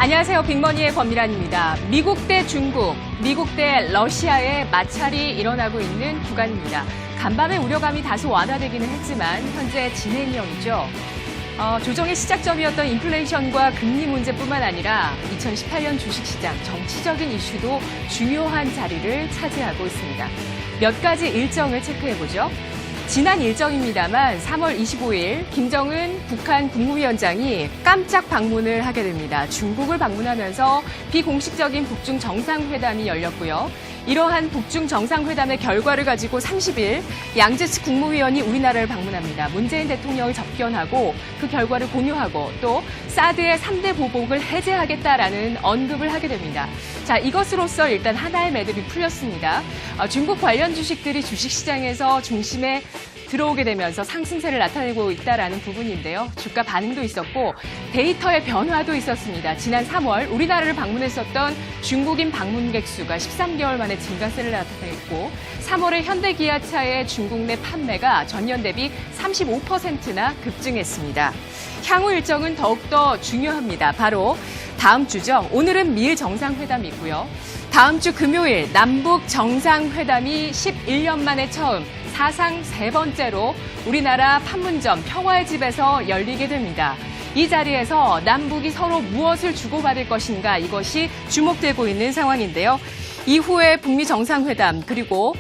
안녕하세요. 빅머니의 권미란입니다. 미국 대 중국, 미국 대 러시아의 마찰이 일어나고 있는 구간입니다. 간밤의 우려감이 다소 완화되기는 했지만 현재 진행형이죠. 조정의 시작점이었던 인플레이션과 금리 문제뿐만 아니라 2018년 주식시장 정치적인 이슈도 중요한 자리를 차지하고 있습니다. 몇 가지 일정을 체크해보죠. 지난 일정입니다만 3월 25일 김정은 북한 국무위원장이 깜짝 방문을 하게 됩니다. 중국을 방문하면서 비공식적인 북중 정상회담이 열렸고요. 이러한 북중 정상회담의 결과를 가지고 30일 양재츠 국무위원이 우리나라를 방문합니다. 문재인 대통령을 접견하고 그 결과를 공유하고 또 사드의 3대 보복을 해제하겠다라는 언급을 하게 됩니다. 자, 이것으로써 일단 하나의 매듭이 풀렸습니다. 중국 관련 주식들이 주식시장에서 중심에 들어오게 되면서 상승세를 나타내고 있다라는 부분인데요. 주가 반응도 있었고 데이터의 변화도 있었습니다. 지난 3월 우리나라를 방문했었던 중국인 방문객 수가 13개월 만에 증가세를 나타냈고 3월에 현대기아차의 중국 내 판매가 전년 대비 35%나 급증했습니다. 향후 일정은 더욱더 중요합니다. 바로 다음 주죠. 오늘은 미일 정상회담이 있고요. 다음 주 금요일 남북 정상회담이 11년 만에 처음 사상 세 번째로 우리나라 판문점 평화의 집에서 열리게 됩니다. 이 자리에서 남북이 서로 무엇을 주고받을 것인가 이것이 주목되고 있는 상황인데요. 이후에 북미 정상회담 그리고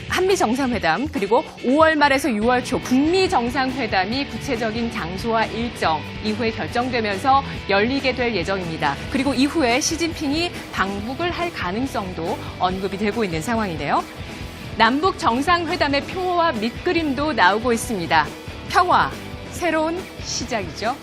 한미 정상회담 그리고 5월 말에서 6월 초 북미 정상회담이 구체적인 장소와 일정 이후에 결정되면서 열리게 될 예정입니다. 그리고 이후에 시진핑이 방북을 할 가능성도 언급이 되고 있는 상황인데요. 남북 정상회담의 표와 밑그림도 나오고 있습니다. 평화, 새로운 시작이죠.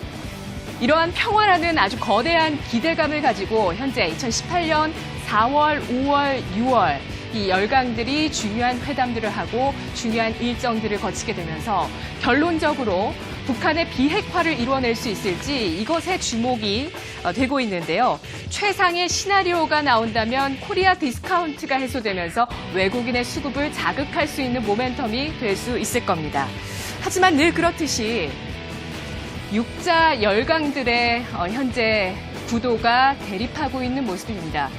이러한 평화라는 아주 거대한 기대감을 가지고 현재 2018년 4월, 5월, 6월 이 열강들이 중요한 회담들을 하고 중요한 일정들을 거치게 되면서 결론적으로 북한의 비핵화를 이루어낼 수 있을지 이것에 주목이 되고 있는데요. 최상의 시나리오가 나온다면 코리아 디스카운트가 해소되면서 외국인의 수급을 자극할 수 있는 모멘텀이 될 수 있을 겁니다. 하지만 늘 그렇듯이 육자 열강들의 현재 구도가 대립하고 있는 모습입니다.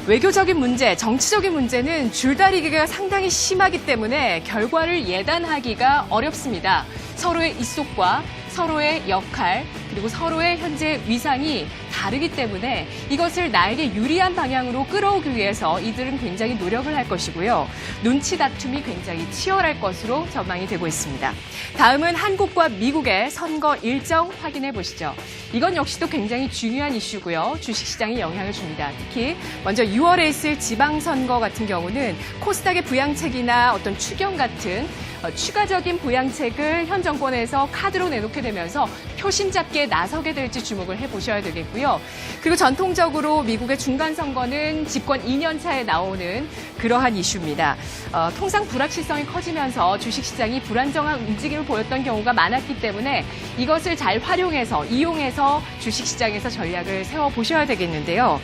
외교적인 문제, 정치적인 문제는 줄다리기가 상당히 심하기 때문에 결과를 예단하기가 어렵습니다. 서로의 입속과 서로의 역할 그리고 서로의 현재 위상이 다르기 때문에 이것을 나에게 유리한 방향으로 끌어오기 위해서 이들은 굉장히 노력을 할 것이고요. 눈치 다툼이 굉장히 치열할 것으로 전망이 되고 있습니다. 다음은 한국과 미국의 선거 일정 확인해 보시죠. 이건 역시도 굉장히 중요한 이슈고요. 주식시장에 영향을 줍니다. 특히 먼저 6월에 있을 지방선거 같은 경우는 코스닥의 부양책이나 어떤 추경 같은 추가적인 부양책을 현 정권에서 카드로 내놓게 되면서 표심 잡기에 나서게 될지 주목을 해보셔야 되겠고요. 그리고 전통적으로 미국의 중간선거는 집권 2년 차에 나오는 그러한 이슈입니다. 통상 불확실성이 커지면서 주식시장이 불안정한 움직임을 보였던 경우가 많았기 때문에 이것을 잘 활용해서 이용해서 주식시장에서 전략을 세워보셔야 되겠는데요.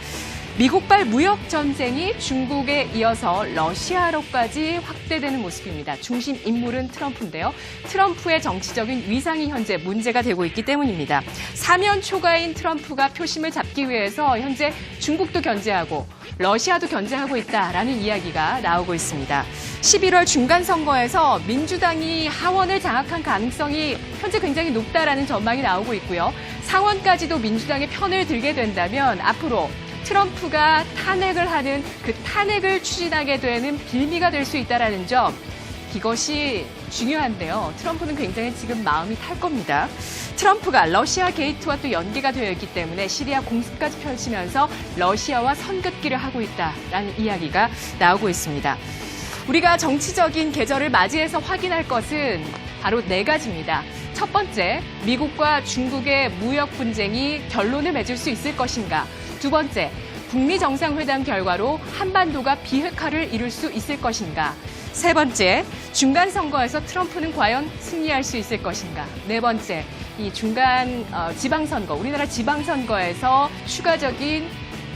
미국발 무역 전쟁이 중국에 이어서 러시아로까지 확대되는 모습입니다. 중심 인물은 트럼프인데요. 트럼프의 정치적인 위상이 현재 문제가 되고 있기 때문입니다. 사면 초과인 트럼프가 표심을 잡기 위해서 현재 중국도 견제하고 러시아도 견제하고 있다라는 이야기가 나오고 있습니다. 11월 중간선거에서 민주당이 하원을 장악한 가능성이 현재 굉장히 높다라는 전망이 나오고 있고요. 상원까지도 민주당의 편을 들게 된다면 앞으로 트럼프가 탄핵을 하는 그 탄핵을 추진하게 되는 빌미가 될 수 있다는 점 이것이 중요한데요. 트럼프는 굉장히 지금 마음이 탈 겁니다. 트럼프가 러시아 게이트와 또 연계가 되어 있기 때문에 시리아 공습까지 펼치면서 러시아와 선긋기를 하고 있다라는 이야기가 나오고 있습니다. 우리가 정치적인 계절을 맞이해서 확인할 것은 바로 네 가지입니다. 첫 번째, 미국과 중국의 무역 분쟁이 결론을 맺을 수 있을 것인가. 두 번째, 북미 정상회담 결과로 한반도가 비핵화를 이룰 수 있을 것인가. 세 번째, 중간선거에서 트럼프는 과연 승리할 수 있을 것인가. 네 번째, 이 중간 지방선거, 우리나라 지방선거에서 추가적인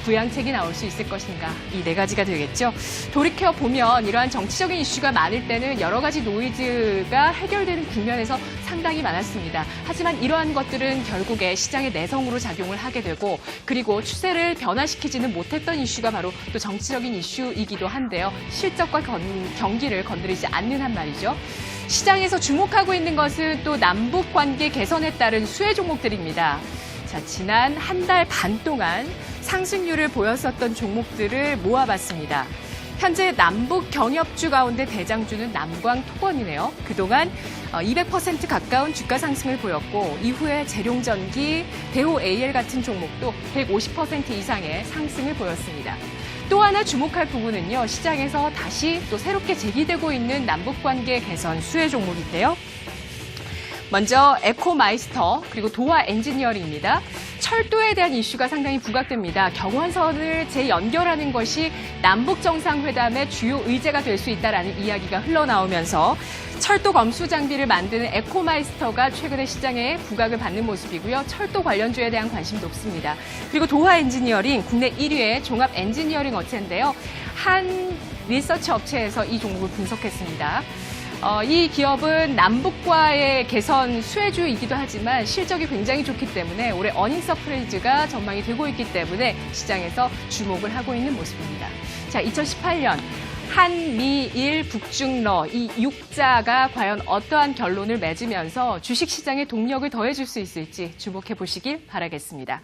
부양책이 나올 수 있을 것인가, 이 네 가지가 되겠죠. 돌이켜보면 이러한 정치적인 이슈가 많을 때는 여러 가지 노이즈가 해결되는 국면에서 상당히 많았습니다. 하지만 이러한 것들은 결국에 시장의 내성으로 작용을 하게 되고, 그리고 추세를 변화시키지는 못했던 이슈가 바로 또 정치적인 이슈이기도 한데요. 실적과 경기를 건드리지 않는 한 말이죠. 시장에서 주목하고 있는 것은 또 남북 관계 개선에 따른 수혜 종목들입니다. 자, 지난 한 달 반 동안 상승률을 보였었던 종목들을 모아봤습니다. 현재 남북 경협주 가운데 대장주는 남광토건이네요. 그동안 200% 가까운 주가 상승을 보였고, 이후에 재룡전기, 대호 AL 같은 종목도 150% 이상의 상승을 보였습니다. 또 하나 주목할 부분은요, 시장에서 다시 또 새롭게 제기되고 있는 남북관계 개선 수혜 종목인데요. 먼저 에코마이스터, 그리고 도화 엔지니어링입니다. 철도에 대한 이슈가 상당히 부각됩니다. 경원선을 재연결하는 것이 남북정상회담의 주요 의제가 될 수 있다는 이야기가 흘러나오면서 철도 검수 장비를 만드는 에코마이스터가 최근에 시장에 부각을 받는 모습이고요. 철도 관련주에 대한 관심 높습니다. 그리고 도화 엔지니어링, 국내 1위의 종합 엔지니어링 업체인데요. 한 리서치 업체에서 이 종목을 분석했습니다. 이 기업은 남북과의 개선 수혜주이기도 하지만 실적이 굉장히 좋기 때문에 올해 어닝 서프라이즈가 전망이 되고 있기 때문에 시장에서 주목을 하고 있는 모습입니다. 자, 2018년 한미일 북중러 이 6자가 과연 어떠한 결론을 맺으면서 주식시장에 동력을 더해줄 수 있을지 주목해 보시길 바라겠습니다.